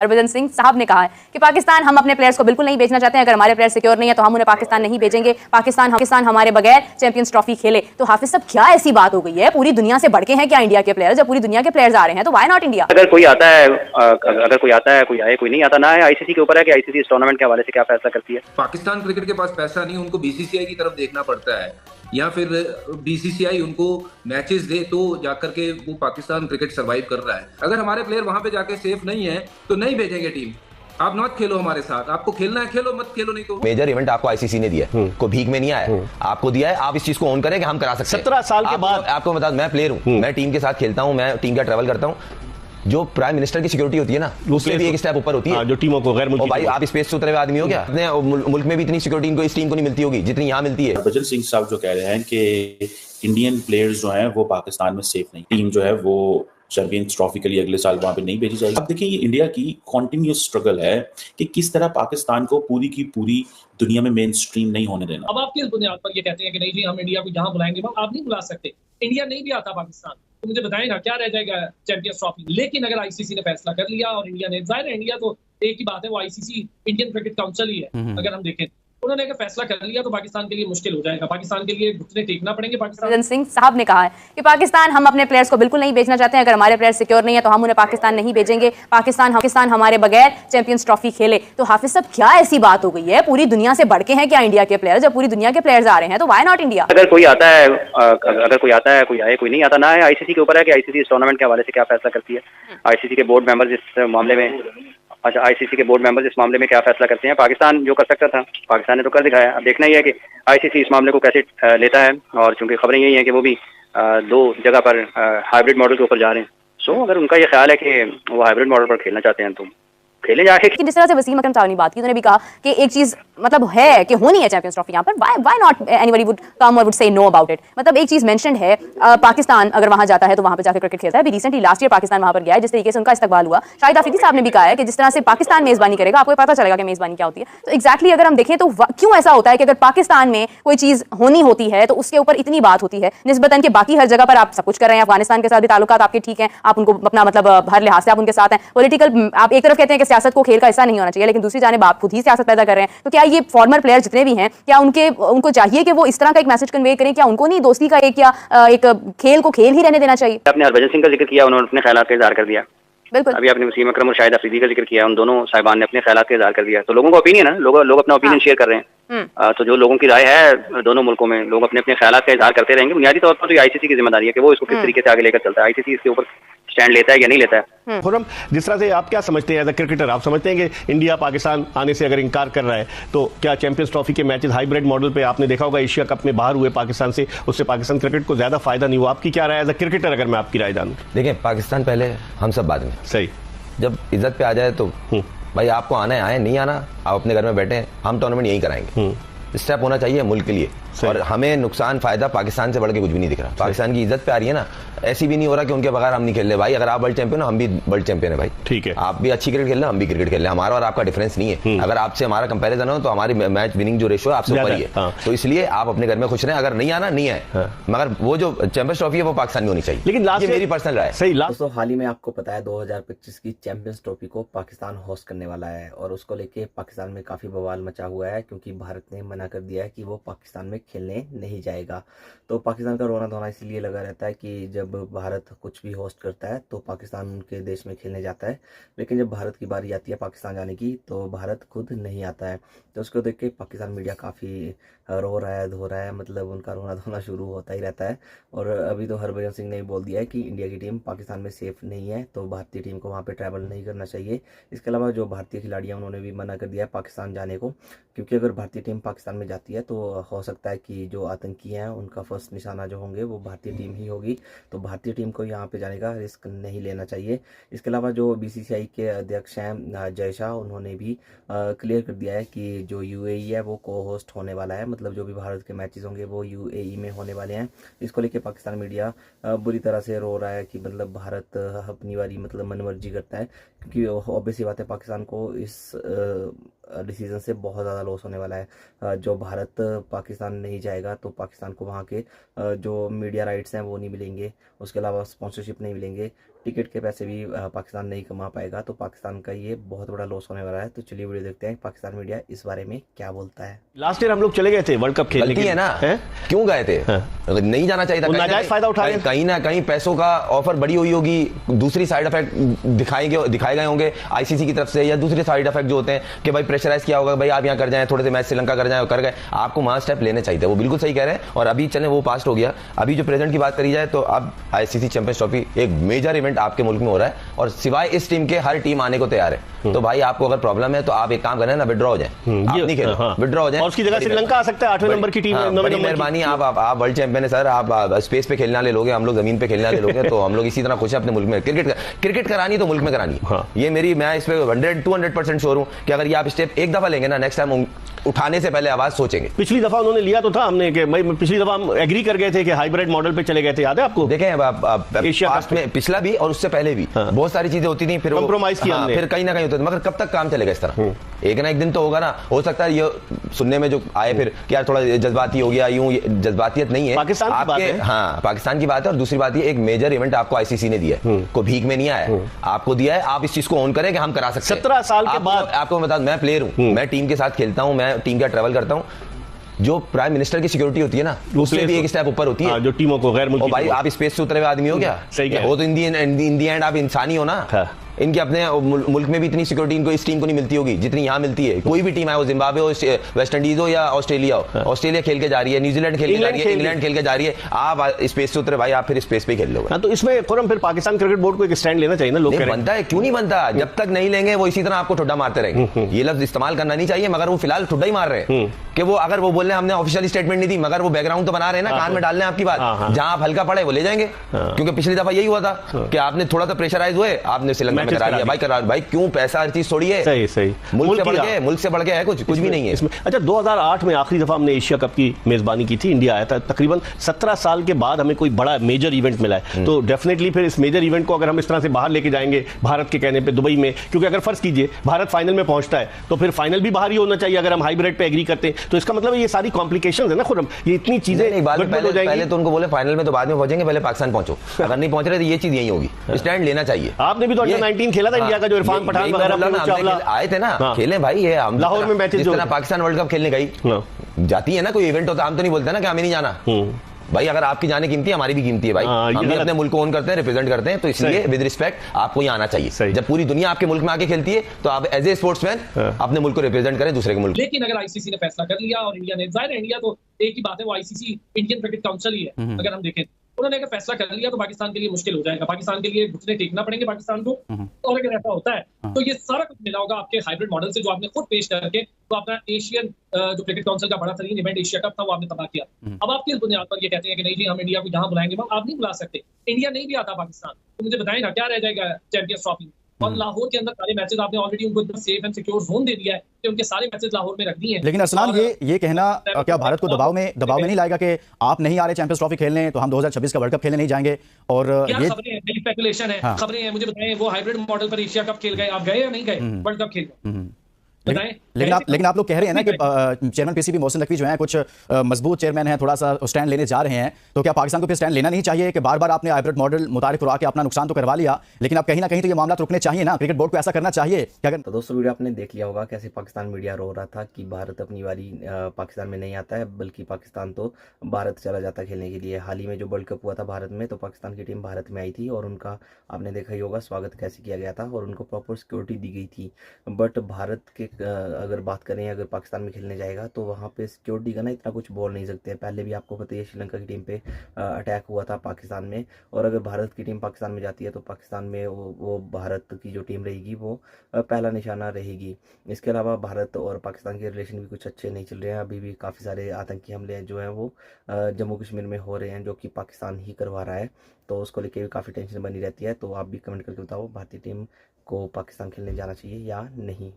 हरभजन सिंह साहब ने कहा है कि पाकिस्तान हम अपने प्लेयर्स को बिल्कुल नहीं बेचना चाहते हैं। अगर हमारे प्लेयर सिक्योर नहीं है तो हम उन्हें पाकिस्तान नहीं भेजेंगे। पाकिस्तान हमारे बगैर चैंपियंस ट्रॉफी खेले। तो हाफिज साहब, क्या ऐसी बात हो गई है? पूरी दुनिया से बढ़ के हैं क्या इंडिया के प्लेयर्स? जब पूरी दुनिया के प्लेयर्स आ रहे हैं तो व्हाई नॉट इंडिया? अगर कोई आता है कोई आए, कोई नहीं आता ना है। आईसीसी के ऊपर है कि आईसीसी इस टूर्नामेंट के हवाले से क्या फैसला करती है। पाकिस्तान क्रिकेट के पास पैसा नहीं, उनको बीसीसीआई की तरफ देखना पड़ता है, या फिर बीसीसीआई उनको मैचेस दे तो जाकर के वो पाकिस्तान क्रिकेट सरवाइव कर रहा है। अगर हमारे प्लेयर वहां पे जाके सेफ नहीं है तो नहीं भेजेंगे टीम। आप मत खेलो हमारे साथ, आपको खेलना है खेलो, मत खेलो नहीं तो। मेजर इवेंट आपको आईसीसी ने दिया है, को भीख में नहीं आया, आपको दिया है। आप इस चीज को ऑन करें कि हम करा सकते हैं। 17 साल के बाद आपको बता, मैं प्लेयर हूं, मैं टीम के साथ खेलता हूं, मैं टीम का ट्रैवल करता हूं। जो प्राइम मिनिस्टर की सिक्योरिटी होती है ना, उससे भी एक स्टेप ऊपर होती है। जो टीमों को गैर मुल्की, भाई आप स्पेस से उतरे हुए आदमी हो क्या? अपने मुल्क में भी इतनी सिक्योरिटी इनको इस टीम को नहीं मिलती होगी जितनी यहाँ मिलती है। हरभजन सिंह साहब जो कह रहे हैं कि इंडियन प्लेयर्स जो हैं वो पाकिस्तान में सेफ नहीं, टीम जो है वो चैंपियंस ट्रॉफी के लिए अगले साल वहां पे नहीं भेजी जाएगी। अब देखिए, ये इंडिया की कॉन्टिन्यूस स्ट्रगल है कि किस तरह पाकिस्तान को पूरी की पूरी दुनिया में मेन स्ट्रीम नहीं होने देना। अब आप किस बुनियाद पर ये कहते हैं कि नहीं जी हम इंडिया को जहां बुलाएंगे आप नहीं बुला सकते? इंडिया नहीं भी आता पाकिस्तान तो मुझे बताएं ना क्या रह जाएगा चैंपियंस ट्रॉफी। लेकिन अगर आईसीसी ने फैसला कर लिया और इंडिया ने, जाहिर है इंडिया तो एक ही बात है, वो आईसीसी इंडियन क्रिकेट काउंसिल ही है। अगर हम देखें उन्होंने अगर फैसला कर लिया तो पाकिस्तान के लिए मुश्किल हो जाएगा, पाकिस्तान के लिए घुटने टेकना पड़ेंगे। हरभजन सिंह साहब ने कहा है कि पाकिस्तान हम अपने प्लेयर्स को बिल्कुल नहीं बेचना चाहते हैं। अगर हमारे प्लेयर सिक्योर नहीं है तो हम उन्हें पाकिस्तान नहीं भेजेंगे। पाकिस्तान हमारे बगैर चैंपियंस ट्रॉफी खेले। तो हाफिज साहब, क्या ऐसी बात हो गई है? पूरी दुनिया से बढ़ के हैं क्या इंडिया के प्लेयर्स? जब पूरी दुनिया के प्लेयर्स आ रहे हैं तो व्हाई नॉट इंडिया? अगर कोई आता है कोई आए, कोई नहीं आता ना है। आईसीसी के ऊपर है कि आईसीसी इस टूर्नामेंट के हवाले से क्या फैसला करती है। आईसीसी के बोर्ड मेंबर्स इस मामले में आईसीसी के बोर्ड मेंबर्स इस मामले में क्या फैसला करते हैं। पाकिस्तान जो कर सकता था पाकिस्तान ने तो कर दिखाया। अब देखना ही है कि आईसीसी इस मामले को कैसे लेता है। और चूंकि खबरें यही हैं कि वो भी 2 जगह पर हाइब्रिड मॉडल के ऊपर जा रहे हैं। सो अगर उनका ये ख्याल है कि वो हाइब्रिड मॉडल पर खेलना चाहते हैं तो खेले जाके। जिस तरह से वसीम अकरम साहब ने बात की, उन्होंने भी कहा कि एक चीज मतलब है कि होनी है चैंपियंस ट्रॉफी यहाँ पर। Why not anybody would come और would say know about it. मतलब एक चीज मेंशन्ड है, पाकिस्तान अगर वहां जाता है तो वहां पर जाकर क्रिकेट खेलता है। अभी रिसेंटली लास्ट ईयर पाकिस्तान वहां पर गया है, जिस तरीके से उनका इस्तकबाल हुआ। शाहिद आफरीदी साहब ने भी कहा है कि जिस तरह से पाकिस्तान मेजबानी करेगा आपको पता चलेगा कि मेजबानी क्या होती है। तो एक्जैक्टली अगर हम देखें तो क्यों ऐसा होता है कि अगर पाकिस्तान में कोई चीज होनी होती है तो उसके ऊपर इतनी बात होती है, निस्बतन के बाकी हर जगह पर आप सब कुछ कर रहे हैं। अफगानिस्तान के साथ भी ताल्लुकात आपके ठीक हैं, आप उनको अपना मतलब हर लिहाज से आप उनके साथ हैं। पॉलिटिकल आप एक तरफ कहते हैं कि सियासत को खेल का हिस्सा नहीं होना चाहिए, लेकिन दूसरी जानिब आप खुद ही सियासत पैदा कर रहे हैं। तो क्या ये फॉर्मर प्लेयर जितने भी हैं, क्या उनको चाहिए कि वो इस तरह का एक मैसेज कन्वे करें? क्या उनको नहीं दोस्ती का एक खेल को खेल ही रहने देना चाहिए? आपने हरभजन सिंह का जिक्र किया, उन्होंने अपने ख्यालात का इज़हार कर दिया। बिल्कुल। अभी आपने वसीम अकरम और शाहिद अफरीदी का जिक्र किया, उन दोनों साहिबान ने अपने ख्यालात का इज़हार कर दिया। तो लोगों का ओपिनियन है, लोग अपना ओपिनियन शेयर कर रहे हैं। तो जो लोगों की राय है दोनों मुल्कों में, लोग अपने अपने ख्यालात का इज़हार करते रहेंगे। बुनियादी तौर पर तो आईसीसी की जिम्मेदारी है कि वो इसको किस तरीके से आगे लेकर चलता है। आईसीसी इसके ऊपर स्टैंड लेता है या नहीं लेता है। खुर्रम, जिस तरह से आप क्या समझते हैं एज अ क्रिकेटर, आप समझते हैं कि इंडिया पाकिस्तान आने से अगर इनकार कर रहा है तो क्या चैंपियंस ट्रॉफी के मैचेस हाइब्रिड मॉडल पे आपने देखा होगा एशिया कप में बाहर हुए पाकिस्तान से, उससे पाकिस्तान क्रिकेट को ज्यादा फायदा नहीं हुआ? आपकी क्या राय एज अ क्रिकेटर, अगर मैं आपकी राय जानूं? देखिए, पाकिस्तान पहले, हम सब बाद में। सही। जब इज्जत पे आ जाए तो भाई आपको आना है आए, नहीं आना आप अपने घर में बैठे, हम टूर्नामेंट यही कराएंगे। स्टेप होना चाहिए मुल्क के लिए। और हमें नुकसान फायदा पाकिस्तान से बढ़ के कुछ भी नहीं दिख रहा। पाकिस्तान की इज्जत पे आ रही है ना, ऐसी भी नहीं हो रहा कि उनके बगैर हम नहीं खेल रहे। भाई अगर आप वर्ल्ड चैंपियन हो, हम भी वर्ल्ड चैंपियन है भाई। ठीक है, आप भी अच्छी क्रिकेट खेल रहे, हम भी क्रिकेट खेल रहे हैं। हमारा और आपका डिफरेंस नहीं है। अगर आपसे हमारा कंपैरिजन हो तो हमारी मैच विनिंग जो रेशो है आपसे ऊपर ही है। तो इसलिए आप अपने घर में खुश रहें। अगर नहीं आना नहीं है, मगर वो जो चैंपियंस ट्रॉफी है वो पाकिस्तान में होनी चाहिए। लेकिन ये मेरी पर्सनल राय है। सही। दोस्तों, हाल ही में आपको पता है 2025 की चैंपियंस ट्रॉफी को पाकिस्तान होस्ट करने वाला है और उसको लेके पाकिस्तान में काफी बवाल मचा हुआ है, क्योंकि भारत ने मना कर दिया है कि वो पाकिस्तान में खेलने नहीं जाएगा। तो पाकिस्तान का रोना धोना इसलिए लगा रहता है कि जब भारत कुछ भी होस्ट करता है तो पाकिस्तान उनके देश में खेलने जाता है, लेकिन जब भारत की बारी आती है पाकिस्तान जाने की तो भारत खुद नहीं आता है। तो उसको देख के पाकिस्तान मीडिया काफ़ी रो रहा है, धो रहा है, मतलब उनका रोना धोना शुरू होता ही रहता है। और अभी तो हरभजन सिंह ने बोल दिया है कि इंडिया की टीम पाकिस्तान में सेफ नहीं है, तो भारतीय टीम को वहाँ पे ट्रैवल नहीं करना चाहिए। इसके अलावा जो भारतीय खिलाड़ियाँ उन्होंने भी मना कर दिया है पाकिस्तान जाने को, क्योंकि अगर भारतीय टीम पाकिस्तान में जाती है तो हो सकता है कि जो आतंकी हैं उनका फर्स्ट निशाना जो होंगे वो भारतीय टीम ही होगी। तो भारतीय टीम को यहाँ पे जाने का रिस्क नहीं लेना चाहिए। इसके अलावा जो बीसीसीआई के अध्यक्ष हैं जय शाह, उन्होंने भी क्लियर कर दिया है कि जो यूएई है वो को होस्ट होने वाला है, मतलब जो भी भारत के मैचेस होंगे वो यूएई में होने वाले हैं। इसको लेके पाकिस्तान मीडिया बुरी तरह से रो रहा है कि मतलब भारत अपनी बारी मतलब मनमर्जी करता है, क्योंकि ऑब्वियस सी बात है पाकिस्तान को इस डिसीजन से बहुत ज़्यादा लॉस होने वाला है। जो भारत पाकिस्तान नहीं जाएगा तो पाकिस्तान को वहाँ के जो मीडिया राइट्स हैं वो नहीं मिलेंगे, उसके अलावा स्पॉन्सरशिप नहीं मिलेंगे, टिकट के पैसे भी पाकिस्तान नहीं कमा पाएगा, तो पाकिस्तान का ये बहुत बड़ा लॉस होने वाला है। तो चलिए वीडियो देखते हैं पाकिस्तान मीडिया इस बारे में क्या बोलता है। लास्ट ईयर हम लोग चले गए थे वर्ल्ड कप खेलने गलती के है ना, हैं? क्यों गए थे? हाँ। नहीं जाना चाहिए था। वो नाजायज फायदा उठा रहे हैं। कहीं ना कहीं पैसों का ऑफर बड़ी हुई होगी, दूसरी साइड इफेक्ट दिखाए गए होंगे आईसीसी की तरफ से, या दूसरे साइड इफेक्ट जो होते हैं कि भाई प्रेशराइज किया होगा, भाई आप यहाँ कर जाएं, थोड़े से मैच श्रीलंका कर जाएं, कर गए। आपको वहां स्टेप लेने चाहिए थे, वो बिल्कुल सही कह रहे हैं। और अभी चले वो पास्ट हो गया, अभी जो प्रेजेंट की बात करी जाए तो अब आईसीसी चैंपियंस ट्रॉफी एक मेजर इवेंट आपके मुल्क में हो रहा है, और सिवाय इस टीम के हर टीम आने को तैयार है। तो भाई आपको अगर प्रॉब्लम है तो आप एक काम करें ना, विड्रॉ हो जाए, आप नहीं खेलो, विड्रॉ हो जाए, और उसकी जगह श्रीलंका आ सकता है 8वें नंबर की टीम। बड़ी मेहरबानी, आप वर्ल्ड चैंपियन है सर, आप स्पेस पे खेलने वाले लोग हैं, हम लोग जमीन पे खेलने वाले लोग हैं, तो हम लोग इसी तरह खुश हैं अपने मुल्क में। क्रिकेट करानी तो मुल्क में करानी, ये मेरी, मैं इस पे 100-200% श्योर हूं कि अगर ये आप स्टेप एक दफा लेंगे ना, नेक्स्ट टाइम उठाने से पहले आवाज सोचेंगे। पिछली दफा उन्होंने लिया तो था हमने कि भाई, पिछली दफा हम एग्री कर गए थे कि हाइब्रिड मॉडल पे चले गए थे, याद है आपको? देखें पास्ट में पिछला भी और उससे पहले भी बहुत सारी चीजें होती थी, फिर कॉम्प्रोमाइज किया हमने, फिर कहीं ना कहीं होता था, मगर कब तक काम चलेगा इस तरह? एक ना एक दिन तो होगा ना। हो सकता है ये सुनने में जो आए फिर कि यार थोड़ा जज्बाती हो गया, यूं जज्बातियत नहीं है, पाकिस्तान की बात है। हाँ, पाकिस्तान की बात है। और दूसरी बात ये, एक मेजर इवेंट आपको आईसीसी ने दिया है, कोई भीख में नहीं आया, आपको दिया है, आप इस चीज को ऑन करें कि हम करा सकते हैं। 17 साल के बाद आपको बता, मैं प्लेयर हूं, मैं टीम के साथ खेलता हूं, मैं टीम का ट्रैवल करता हूं, जो प्राइम मिनिस्टर की सिक्योरिटी होती है ना, उससे भी एक स्टेप ऊपर होती है। जो टीमों को गैर मुल्की, भाई आप स्पेस से उतरे हुए आदमी हो क्या? सही है, वो तो इन दी एंड आप इंसानी हो ना। इनके अपने मुल्क में भी इतनी सिक्योरिटी इनको इस टीम को नहीं मिलती होगी जितनी यहाँ मिलती है। कोई भी टीम है, वो जिम्बाब्वे हो, वेस्ट इंडीज हो या ऑस्ट्रेलिया हो, ऑस्ट्रेलिया खेल के जा रही है, न्यूजीलैंड खेल के जा रही है, इंग्लैंड खेल के जा रही है, आप स्पेस से उतरे भाई, आप फिर स्पेस पे खेल लोगे। तो इसमें फिर पाकिस्तान क्रिकेट बोर्ड को एक स्टैंड लेना चाहिए ना, लोग बनता है, क्यों नहीं बनता? जब तक नहीं लेंगे वो इसी तरह आपको ठुड्डा मारते रहेंगे। ये लफ्ज इस्तेमाल करना नहीं चाहिए, मगर वो फिलहाल ठुड्डा ही मार रहे हैं कि वो अगर वो बोल रहे हैं हमने ऑफिशियल स्टेटमेंट नहीं दी, मगर वो बैकग्राउंड तो बना रहे हैं ना, कान में डाल रहे हैं आपकी बात, जहां आप हल्का पड़े वो ले जाएंगे। क्योंकि पिछली दफा यही हुआ था कि आपने थोड़ा सा प्रेशराइज हुए, आपने श्रीलंका में करा लिया। भाई करा भाई, क्यों पैसा हर चीज थोड़ी है? सही मुल्क से बढ़ के है, कुछ भी नहीं है इसमें। अच्छा, 2008 में आखिरी दफा हमने एशिया कप की मेजबानी की थी, इंडिया आया था। तकरीबन 17 साल के बाद हमें कोई बड़ा मेजर इवेंट मिला है, तो डेफिनेटली फिर इस मेजर इवेंट को अगर हम इस तरह से बाहर लेके जाएंगे भारत के कहने पे दुबई में, क्योंकि अगर फर्ज कीजिए भारत फाइनल में पहुंचता है तो फिर फाइनल भी बाहर ही होना चाहिए अगर हम हाइब्रिड पे एग्री करते हैं। तो इसका मतलब ये सारी कॉम्प्लिकेशंस है ना खुरम, ये इतनी चीजें पहले तो उनको बोले फाइनल में तो बाद में पहुंचेंगे, पहले पाकिस्तान पहुंचो। अगर नहीं पहुंच रहे तो ये चीज यही होगी, स्टैंड लेना चाहिए। आपने भी तो अंडर 19 खेला था इंडिया का, जो इरफान पठान वगैरह आए थे ना, खेले भाई। ये हम लाहौर में मैचेस, जिस तरह पाकिस्तान वर्ल्ड कप खेलने गई जाती है ना, कोई इवेंट होता है, हम तो नहीं बोलते ना कि हमें नहीं जाना। भाई अगर आपकी जाने कीमती है, हमारी भी कीमती है भाई। हम भी अपने मुल्क को ओन करते हैं, रिप्रेजेंट करते हैं, तो इसलिए विद रिस्पेक्ट आपको यहाँ आना चाहिए। जब पूरी दुनिया आपके मुल्क में आके खेलती है तो आप एज ए स्पोर्ट्समैन अपने मुल्क को रिप्रेजेंट करें दूसरे के मुल्क। लेकिन अगर आईसीसी ने फैसला कर लिया और इंडिया ने, जाहिर है इंडिया तो एक ही बात है, वो आईसीसी इंडियन क्रिकेट काउंसिल ही है। अगर हम देखें, उन्होंने अगर फैसला कर लिया तो पाकिस्तान के लिए मुश्किल हो जाएगा, पाकिस्तान के लिए घुटने टेकना पड़ेंगे पाकिस्तान को। और अगर ऐसा होता है तो ये सारा कुछ मिला होगा आपके हाइब्रिड मॉडल से, जो आपने खुद पेश करके तो अपना एशियन जो क्रिकेट काउंसिल का बड़ा तरीन इवेंट एशिया कप था वो आपने तबाह किया। अब आप किस बुनियाद पर ये कहते हैं कि नहीं जी हम इंडिया को जहां बुलाएंगे आप नहीं बुला सकते? इंडिया नहीं भी आता पाकिस्तान, तो मुझे बताएं ना क्या रह जाएगा चैंपियंस ट्रॉफी? और लाहौर के अंदर सारे मैचेस आपने ऑलरेडी उनको इतना सेफ एंड सिक्योर जोन दे दिया है कि उनके सारे मैचेस लाहौर में रख दिए हैं। लेकिन अरसलान, ये कहना क्या भारत को दबाव में नहीं लाएगा कि आप नहीं आ रहे चैंपियंस ट्रॉफी खेलने तो हम 2026 का वर्ल्ड कप खेलने नहीं जाएंगे? और ये खबरें हैं, स्पेकुलेशन है, खबरें हैं, मुझे बताएं वो हाइब्रिड मॉडल पर एशिया कप खेल गए, आप गए या नहीं गए वर्ल्ड कप खेलने? लेकिन आप लोग कह रहे हैं ना कि चेयरमैन पीसीबी मोहसिन नकवी जो हैं कुछ मजबूत चेयरमैन हैं, थोड़ा सा स्टैंड लेने जा रहे हैं, तो क्या पाकिस्तान को फिर स्टैंड लेना नहीं चाहिए कि बार बार आपने हाइब्रिड मॉडल मुतारिफ करवा के अपना नुकसान तो करवा लिया, लेकिन अब कहीं ना कहीं तो ये मामला रुकने चाहिए ना? क्रिकेट बोर्ड को ऐसा करना चाहिए कि अगर। तो दोस्तों वीडियो आपने देख लिया होगा कैसे पाकिस्तान मीडिया रो रहा था कि भारत अपनी बारी पाकिस्तान में नहीं आता है, बल्कि पाकिस्तान तो भारत चला जाता है खेलने के लिए। हाल ही में जो वर्ल्ड कप हुआ था भारत में, तो पाकिस्तान की टीम भारत में आई थी और उनका आपने देखा ही होगा स्वागत कैसे किया गया था और उनको प्रॉपर सिक्योरिटी दी गई थी। बट भारत के अगर बात करें, अगर पाकिस्तान में खेलने जाएगा तो वहाँ पे सिक्योरिटी का ना इतना कुछ बोल नहीं सकते। पहले भी आपको पता है श्रीलंका की टीम पे अटैक हुआ था पाकिस्तान में, और अगर भारत की टीम पाकिस्तान में जाती है तो पाकिस्तान में वो भारत की जो टीम रहेगी वो पहला निशाना रहेगी। इसके अलावा भारत और पाकिस्तान के रिलेशन भी कुछ अच्छे नहीं चल रहे हैं। अभी भी काफ़ी सारे आतंकी हमले जो हैं वो जम्मू कश्मीर में हो रहे हैं, जो कि पाकिस्तान ही करवा रहा है, तो उसको लेके भी काफ़ी टेंशन बनी रहती है। तो आप भी कमेंट करके बताओ भारतीय टीम को पाकिस्तान खेलने जाना चाहिए या नहीं।